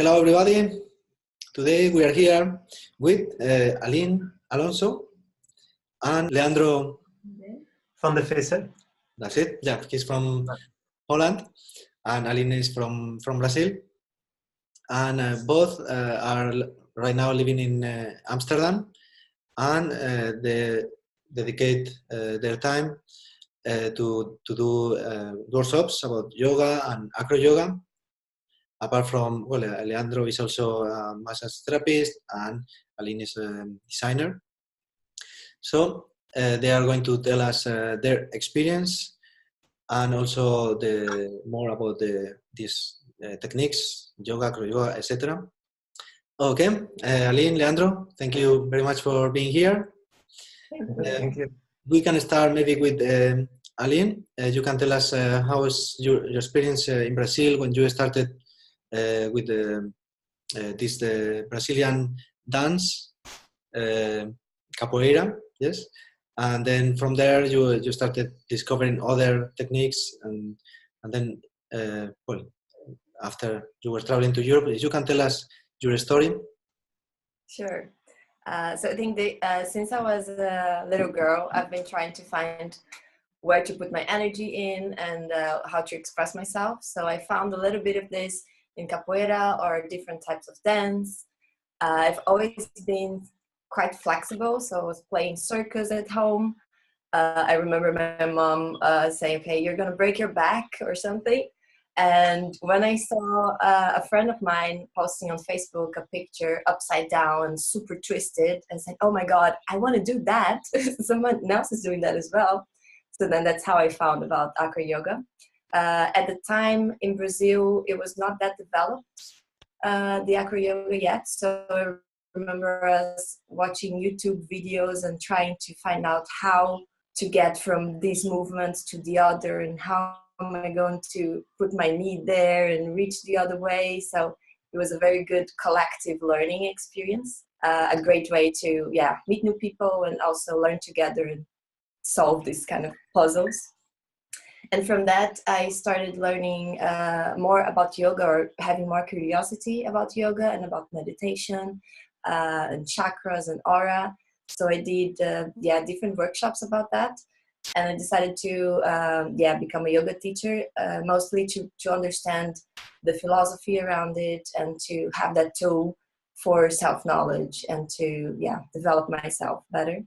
Hello, everybody. Today we are here with Aline Alonso and Leandro Van de Visser. That's it. Yeah, he's from Holland, and Aline is from Brazil. And both are right now living in Amsterdam, and they dedicate their time to do workshops about yoga and AcroYoga. Apart from, well, Leandro is also a massage therapist and Aline is a designer. So they are going to tell us their experience and also more about these techniques, yoga, acro-yoga, etc. Okay, Aline, Leandro, thank you very much for being here. Thank you. We can start maybe with Aline. You can tell us how was your experience in Brazil when you started with the Brazilian dance, capoeira, yes, and then from there you started discovering other techniques, and then well, after you were traveling to Europe, you can tell us your story. Sure. So I think since I was a little girl, I've been trying to find where to put my energy in and how to express myself. So I found a little bit of this in capoeira or different types of dance. I've always been quite flexible, so I was playing circus at home. I remember my mom saying, okay, you're gonna break your back or something. And when I saw a friend of mine posting on Facebook a picture upside down and super twisted, I said, oh my God, I wanna do that. Someone else is doing that as well. So then that's how I found about AcroYoga. At the time in Brazil, it was not that developed, the AcroYoga yet. So I remember us watching YouTube videos and trying to find out how to get from these movements to the other and how am I going to put my knee there and reach the other way. So it was a very good collective learning experience, a great way to meet new people and also learn together and solve these kind of puzzles. And from that, I started learning more about yoga, or having more curiosity about yoga and about meditation and chakras and aura. So I did different workshops about that. And I decided to become a yoga teacher, mostly to understand the philosophy around it and to have that tool for self-knowledge and to develop myself better.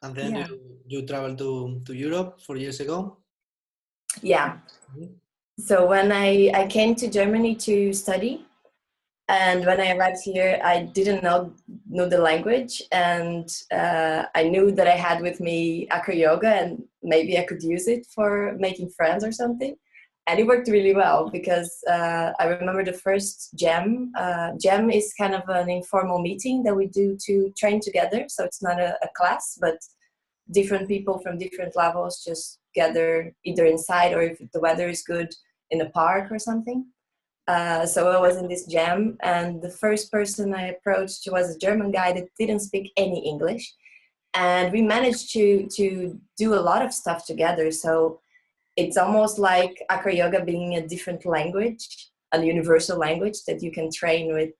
And then you traveled to Europe 4 years ago? Yeah. Mm-hmm. So when I came to Germany to study, and when I arrived here, I didn't know the language, and I knew that I had with me AcroYoga, and maybe I could use it for making friends or something. And it worked really well because I remember the first jam. Jam is kind of an informal meeting that we do to train together. So it's not a class, but different people from different levels just gather either inside or if the weather is good in a park or something. So I was in this jam, and the first person I approached was a German guy that didn't speak any English. And we managed to do a lot of stuff together. So it's almost like AcroYoga being a different language, a universal language that you can train with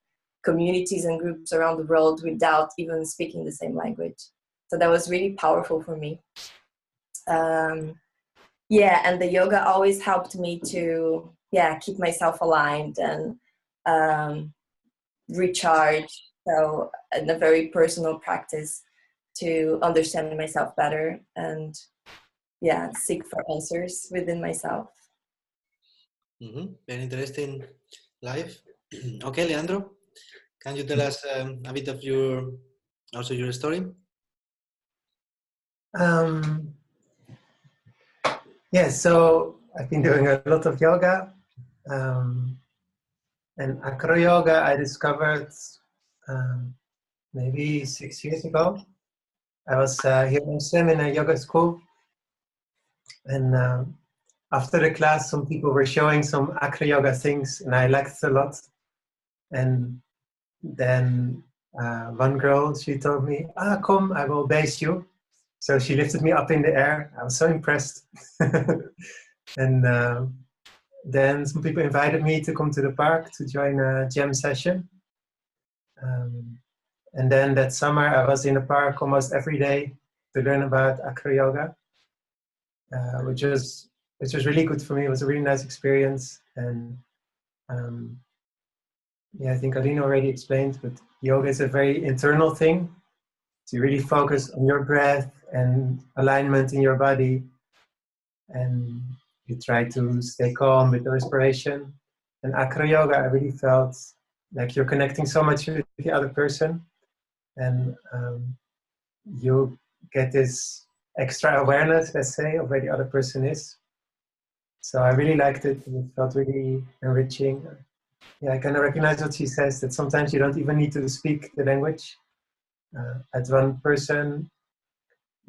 communities and groups around the world without even speaking the same language. So that was really powerful for me. And the yoga always helped me to keep myself aligned and recharge. So in a very personal practice to understand myself better and seek for answers within myself. Mm-hmm. Very interesting life. Okay, Leandro, can you tell us a bit of your story? So I've been doing a lot of yoga, and AcroYoga I discovered maybe 6 years ago. I was here in Amsterdam in a yoga school, and after the class some people were showing some AcroYoga things and I liked it a lot. And then one girl, she told me, come, I will base you. So she lifted me up in the air. I was so impressed. And then some people invited me to come to the park to join a jam session. And then that summer I was in the park almost every day to learn about AcroYoga, which was really good for me. It was a really nice experience. And yeah, I think Aline already explained, but yoga is a very internal thing. So you really focus on your breath and alignment in your body. And you try to stay calm with the respiration. And AcroYoga, I really felt like you're connecting so much with the other person. And you get this extra awareness, let's say, of where the other person is. So I really liked it. It felt really enriching. Yeah, I kind of recognize what she says, that sometimes you don't even need to speak the language. As one person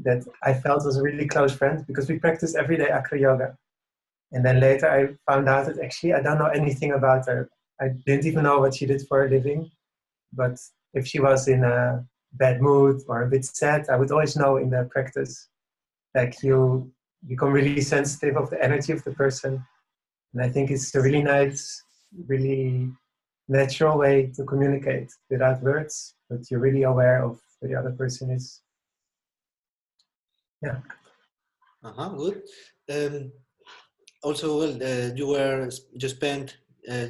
that I felt was a really close friend, because we practiced every day AcroYoga. And then later I found out that actually I don't know anything about her. I didn't even know what she did for a living. But if she was in a bad mood or a bit sad, I would always know in the practice. Like you become really sensitive of the energy of the person. And I think it's a really nice, really natural way to communicate without words, but you're really aware of where the other person is. Yeah. Good. Also, well, you spent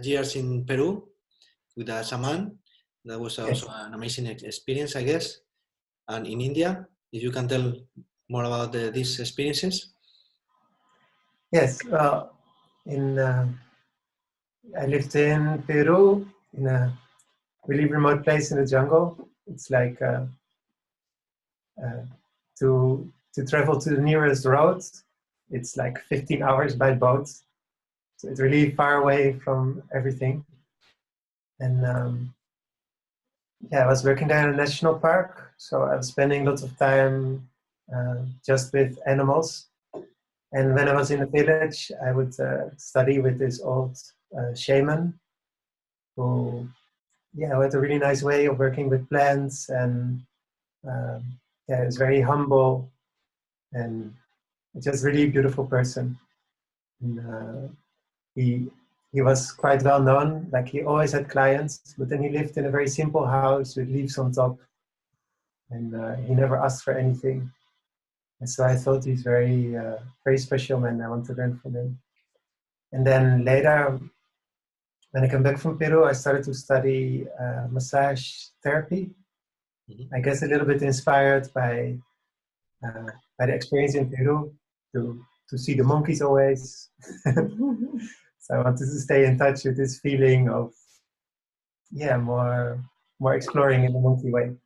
years in Peru with a shaman. That was also Yes. an amazing experience, I guess. And in India, if you can tell more about these experiences. Yes. Well, I lived in Peru in a really remote place in the jungle. It's like to travel to the nearest road, it's like 15 hours by boat. So it's really far away from everything. And yeah, I was working there in a national park, so I was spending lots of time just with animals. And when I was in the village, I would study with this old shaman who, yeah, had a really nice way of working with plants, and yeah, he was very humble and just really beautiful person. And, he was quite well known, like he always had clients, but then he lived in a very simple house with leaves on top, and he never asked for anything. And so I thought he's very special man. I want to learn from him. And then later, when I came back from Peru, I started to study massage therapy. Mm-hmm. I guess a little bit inspired by the experience in Peru to see the monkeys always. So I wanted to stay in touch with this feeling of, yeah, more exploring in the monkey way.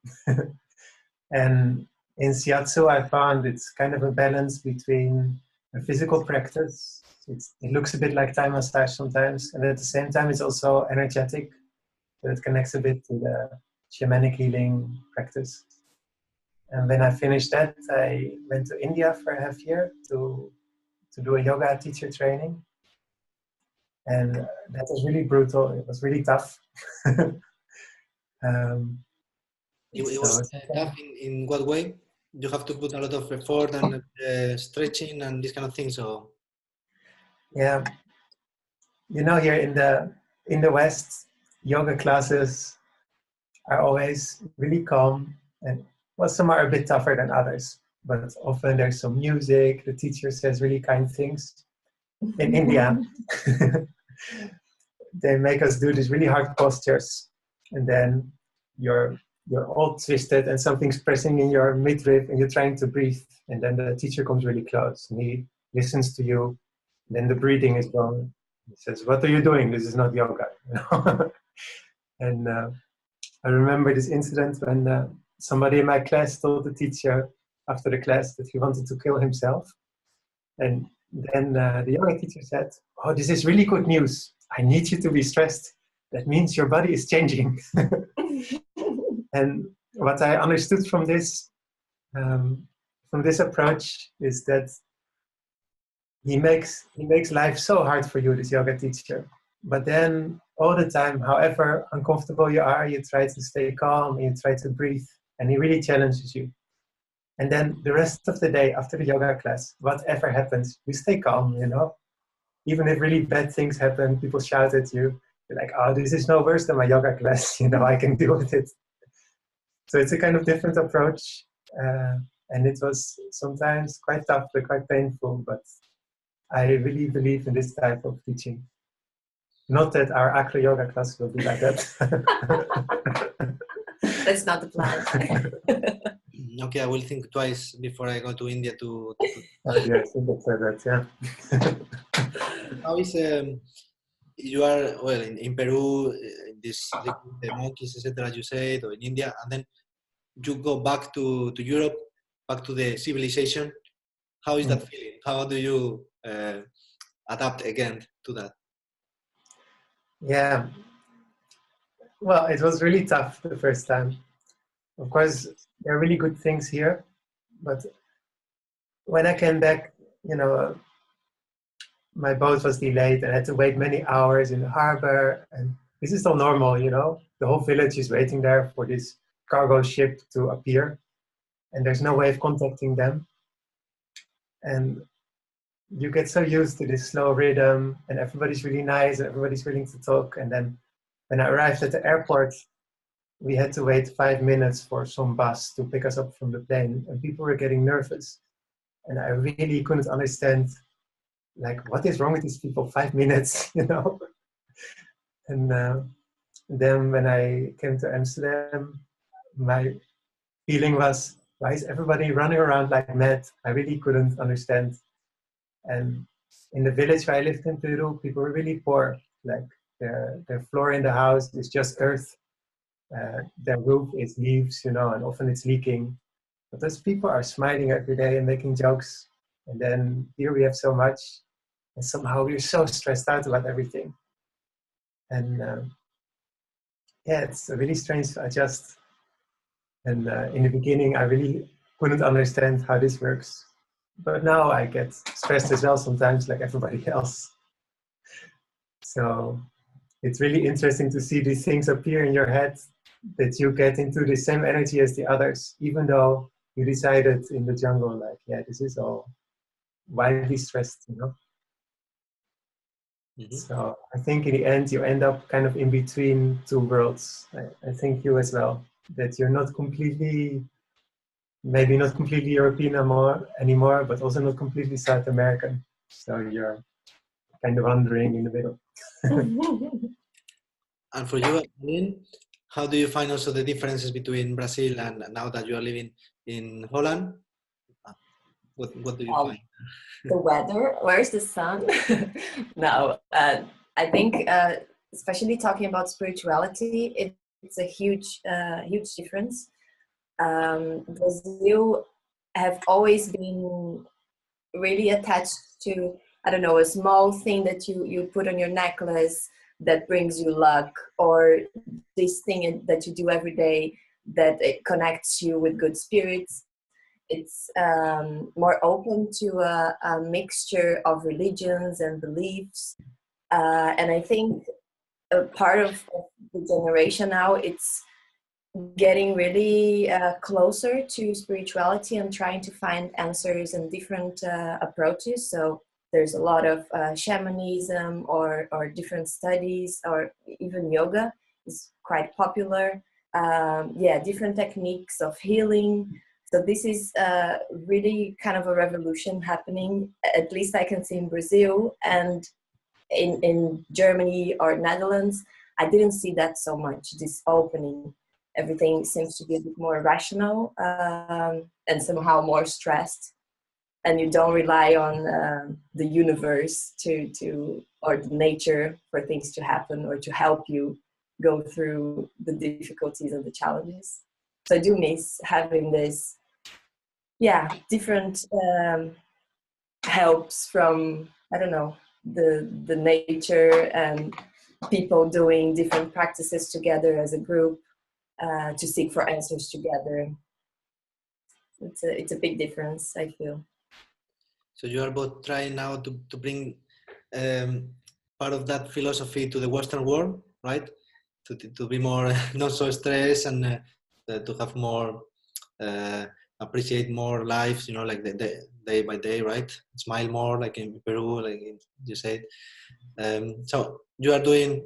And in Shiatsu, I found it's kind of a balance between a physical practice. It looks a bit like Thai massage sometimes, and at the same time, it's also energetic. So it connects a bit to the shamanic healing practice. And when I finished that, I went to India for a half year to do a yoga teacher training. And that was really brutal. It was really tough. It So, was tough in what way? You have to put a lot of effort and stretching and this kind of thing. So yeah, here in the West, yoga classes are always really calm, and well, some are a bit tougher than others. But often there's some music. The teacher says really kind things. In India, they make us do these really hard postures, and then you're all twisted and something's pressing in your midriff and you're trying to breathe, and then the teacher comes really close and he listens to you, and then the breathing is gone. He says, "What are you doing? This is not yoga." And I remember this incident when somebody in my class told the teacher after the class that he wanted to kill himself. And then the yoga teacher said, "Oh, this is really good news. I need you to be stressed. That means your body is changing." And what I understood from this approach is that he makes life so hard for you, this yoga teacher. But then all the time, however uncomfortable you are, you try to stay calm, you try to breathe, and he really challenges you. And then the rest of the day after the yoga class, whatever happens, you stay calm, even if really bad things happen, people shout at you. You're like, oh, this is no worse than my yoga class. You know, I can deal with it. So it's a kind of different approach. And it was sometimes quite tough, but quite painful. But I really believe in this type of teaching. Not that our AcroYoga class will be like that. That's not the plan. Okay, I will think twice before I go to India to Oh, yes, that's that, yeah. how is you are well in Peru, the monkeys, etc. You said, or in India, and then you go back to Europe, back to the civilization. How is that feeling? How do you adapt again to that? Yeah, well, it was really tough the first time. Of course, there are really good things here, but when I came back, you know, my boat was delayed and I had to wait many hours in the harbor. And this is all normal, you know. The whole village is waiting there for this cargo ship to appear, and there's no way of contacting them. And you get so used to this slow rhythm, and everybody's really nice, and everybody's willing to talk. And then when I arrived at the airport, we had to wait 5 minutes for some bus to pick us up from the plane, and people were getting nervous. And I really couldn't understand, like, what is wrong with these people? 5 minutes, you know? And then when I came to Amsterdam, my feeling was, why is everybody running around like mad? I really couldn't understand. And in the village where I lived in Peru, people were really poor. Like their floor in the house is just earth. Their roof is leaves, you know, and often it's leaking. But those people are smiling every day and making jokes. And then here we have so much, and somehow we're so stressed out about everything. And yeah, it's really strange to adjust. And in the beginning, I really couldn't understand how this works. But now I get stressed as well sometimes, like everybody else. So it's really interesting to see these things appear in your head, that you get into the same energy as the others, even though you decided in the jungle, like, yeah, this is all widely stressed, you know? Mm-hmm. So I think in the end, you end up kind of in between two worlds. I think you as well, that you're not completely, maybe not completely European anymore, but also not completely South American. So you're kind of wandering in the middle. And for you, Aline, how do you find also the differences between Brazil and now that you are living in Holland? What do you find? The weather, where's the sun? No, I think especially talking about spirituality, it's a huge difference. Brazil have always been really attached to, I don't know, a small thing that you put on your necklace that brings you luck, or this thing that you do every day that it connects you with good spirits. It's more open to a mixture of religions and beliefs. And I think a part of the generation now, it's getting really closer to spirituality and trying to find answers and different approaches. So there's a lot of shamanism or different studies, or even yoga is quite popular. Different techniques of healing. So this is really kind of a revolution happening, at least I can see in Brazil. And in Germany or Netherlands, I didn't see that so much, this opening. Everything seems to be a bit more rational and somehow more stressed. And you don't rely on the universe or the nature for things to happen or to help you go through the difficulties and the challenges. So I do miss having this, different helps from, I don't know, the nature and people doing different practices together as a group to seek for answers together. It's a big difference, I feel. So you are both trying now to bring part of that philosophy to the Western world, right? To be more not so stressed and to have more appreciate more life, you know, like day by day, right? Smile more, like in Peru, like you said. So you are doing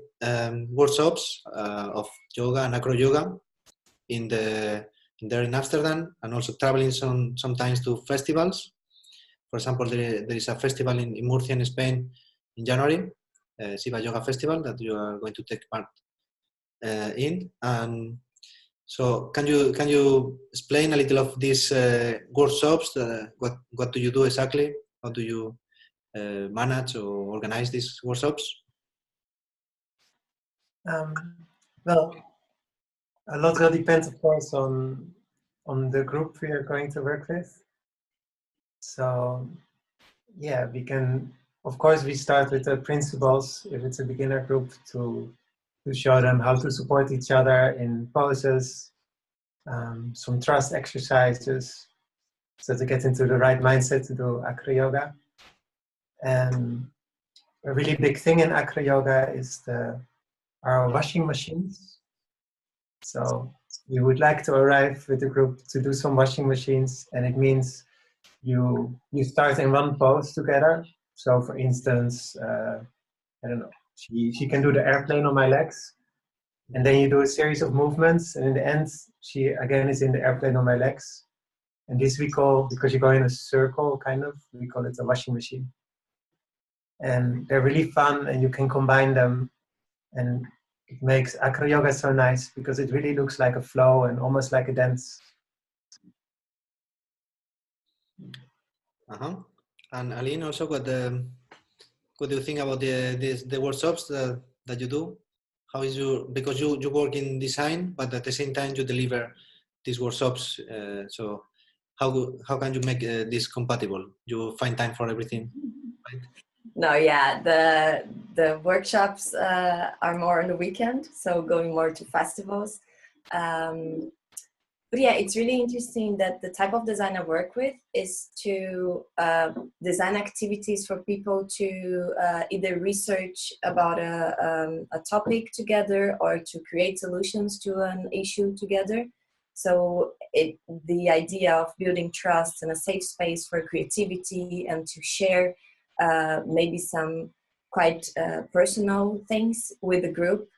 workshops of yoga and AcroYoga there in Amsterdam, and also traveling sometimes to festivals. For example, there is a festival in Murcia in Spain in January, Shiva Yoga Festival, that you are going to take part in. And so can you explain a little of these workshops? What do you do exactly? How do you manage or organize these workshops? Well, a lot will depend, of course, on the group we are going to work with. So, yeah, we can, of course, we start with the principles, if it's a beginner group, to show them how to support each other in poses, some trust exercises, so to get into the right mindset to do AcroYoga. And a really big thing in AcroYoga is our washing machines. So we would like to arrive with the group to do some washing machines, and it means you start in one pose together. So for instance, I don't know, she can do the airplane on my legs, and then you do a series of movements, and in the end, she again is in the airplane on my legs. And this we call, because you go in a circle, kind of, we call it a washing machine. And they're really fun, and you can combine them, and it makes AcroYoga so nice because it really looks like a flow and almost like a dance. And Aline, also, what do you think about the workshops that you do? How is because you work in design, but at the same time you deliver these workshops. So how can you make this compatible? You find time for everything, right? No, yeah, the workshops are more on the weekend, so going more to festivals. But yeah, it's really interesting that the type of design I work with is to design activities for people to either research about a topic together or to create solutions to an issue together. So the idea of building trust and a safe space for creativity and to share maybe some quite personal things with the group,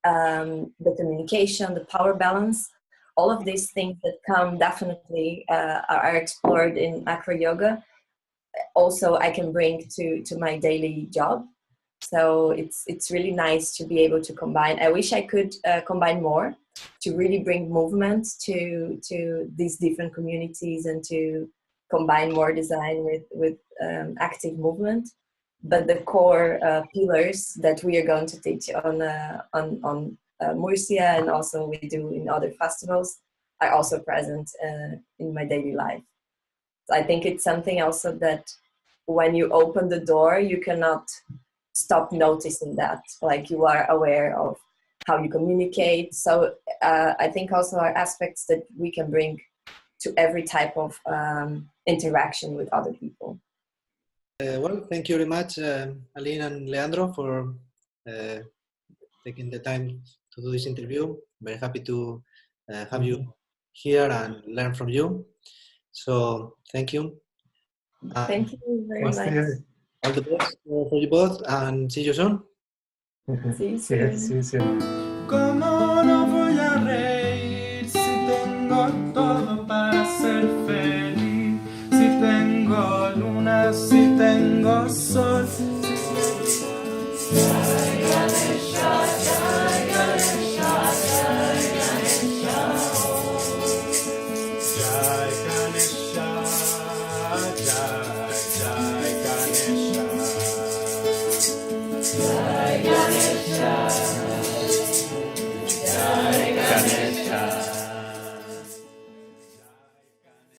the communication, the power balance, all of these things that come definitely are explored in AcroYoga. Also, I can bring to my daily job. So it's really nice to be able to combine. I wish I could combine more to really bring movement to these different communities and to combine more design with active movement. But the core pillars that we are going to teach on Murcia, and also we do in other festivals, are also present in my daily life. So I think it's something also that when you open the door, you cannot stop noticing that. Like, you are aware of how you communicate. So I think also are aspects that we can bring to every type of interaction with other people. Well, thank you very much, Aline and Leandro, for taking the time to do this interview. Very happy to have you here and learn from you. So thank you. Thank you very much. All the best for you both, and see you soon. See you soon. See you soon. ¿Cómo no voy a reír si tengo todo para ser feliz? Si tengo luna, si tengo sol.